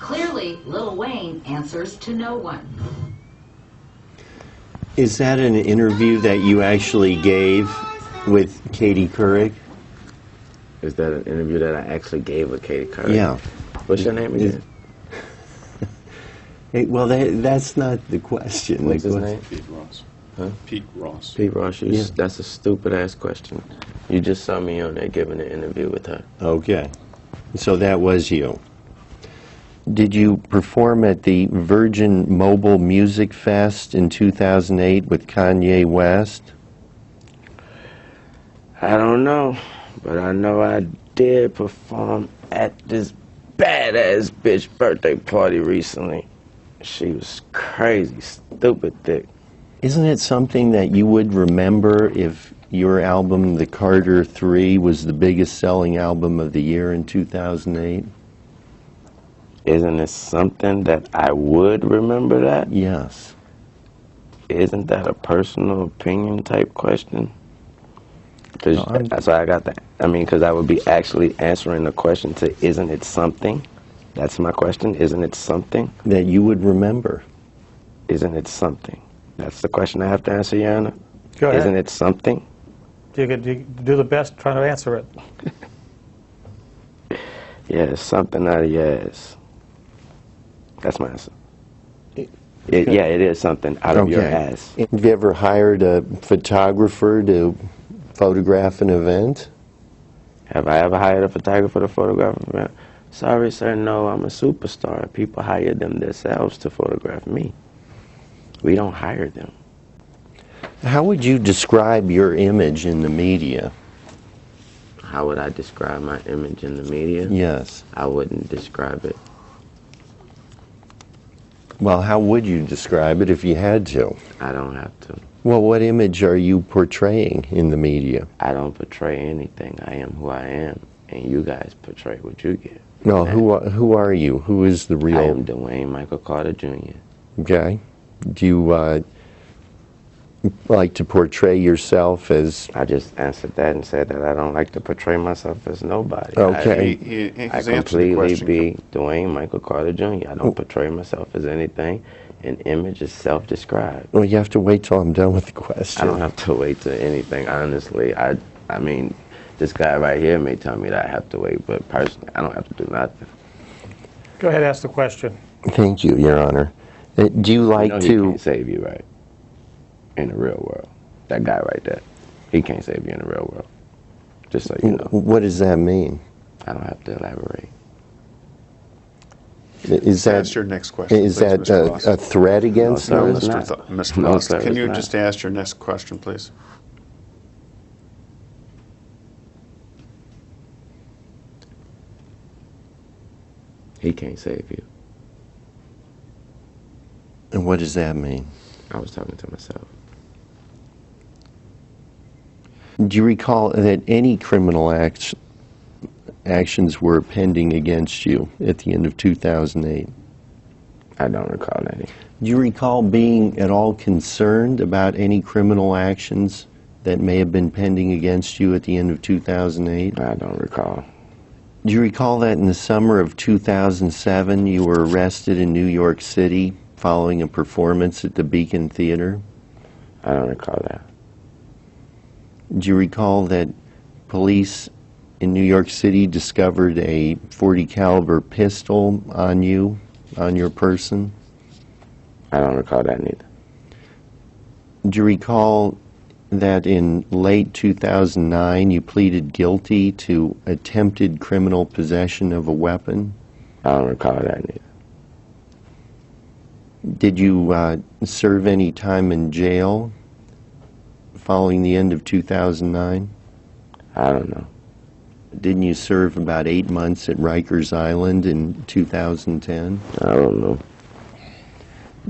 Clearly, Lil Wayne answers to no one. Is that an interview that you actually gave with Katie Couric? Is that an interview that I actually gave with Katie Couric? Yeah. What's your name again? Hey, well, that's not the question. What's his name? Pete Ross. Huh? Pete Ross. Pete Ross. Yeah. That's a stupid-ass question. You just saw me on there giving an interview with her. Okay. So that was you. Did you perform at the Virgin Mobile Music Fest in 2008 with Kanye West? I don't know, but I know I did perform at this badass bitch birthday party recently. She was crazy, stupid thick. Isn't it something that you would remember if your album, The Carter 3, was the biggest selling album of the year in 2008? Isn't it something that I would remember that? Yes. Isn't that a personal opinion type question? Cause that's why I got that. I mean, because I would be actually answering the question to, isn't it something? That's my question. Isn't it something? That you would remember. Isn't it something? That's the question I have to answer, Your Honor. Go ahead. Isn't it something? You could do the best trying to answer it. Yeah, something out of your ass. That's my answer. Yeah, it is something out of your ass. Have you ever hired a photographer to photograph an event? Have I ever hired a photographer to photograph an event? Sorry, sir, no, I'm a superstar. People hire them themselves to photograph me. We don't hire them. How would you describe your image in the media? How would I describe my image in the media? Yes. I wouldn't describe it. Well, how would you describe it if you had to? I don't have to. Well, what image are you portraying in the media? I don't portray anything. I am who I am, and you guys portray what you get. No, who are you? Who is the real? I am Dwayne Michael Carter Jr. Okay. Do you like to portray yourself as? I just answered that and said that I don't like to portray myself as nobody. Okay. I completely be Dwayne Michael Carter Jr. I don't portray myself as anything. An image is self-described. Well, you have to wait till I'm done with the question. I don't have to wait to anything, honestly. I mean, this guy right here may tell me that I have to wait, but personally, I don't have to do nothing. Go ahead, ask the question. Thank you, Your Honor. Do you like He can't save you, right? In the real world. That guy right there. He can't save you in the real world. Just so you know. What does that mean? I don't have to elaborate. Ask your next question, Is please, that Mr. Ross. a threat against No, us? sir, Mr. No, Ross, sir, can you it's just not. ask your next question, please? He can't save you. And what does that mean? I was talking to myself. Do you recall that any criminal actions were pending against you at the end of 2008? I don't recall any. Do you recall being at all concerned about any criminal actions that may have been pending against you at the end of 2008? I don't recall. Do you recall that in the summer of 2007 you were arrested in New York City following a performance at the Beacon Theater? I don't recall that. Do you recall that police in New York City discovered a .40 caliber pistol on you, on your person? I don't recall that neither. Do you recall that in late 2009 you pleaded guilty to attempted criminal possession of a weapon? I don't recall that neither. Did you serve any time in jail following the end of 2009? I don't know. Didn't you serve about 8 months at Rikers Island in 2010? I don't know.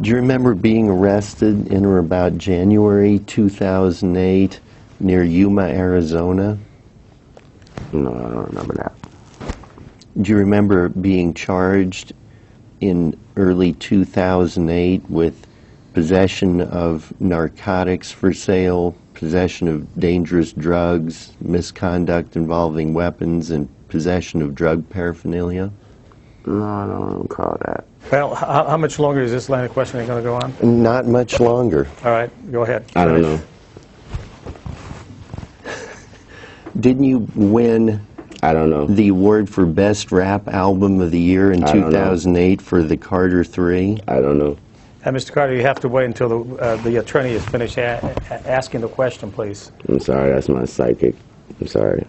Do you remember being arrested in or about January 2008 near Yuma, Arizona? No, I don't remember that. Do you remember being charged in early 2008 with possession of narcotics for sale, possession of dangerous drugs, misconduct involving weapons, and possession of drug paraphernalia? No, I don't recall that. Well, how much longer is this line of questioning going to go on? Not much longer. All right, go ahead. I don't know. Didn't you win I don't know. the award for Best Rap Album of the Year in I don't know. 2008 for the Carter 3? I don't know. Mr. Carter, you have to wait until the attorney is finished asking the question, please. I'm sorry, that's my psychic. I'm sorry.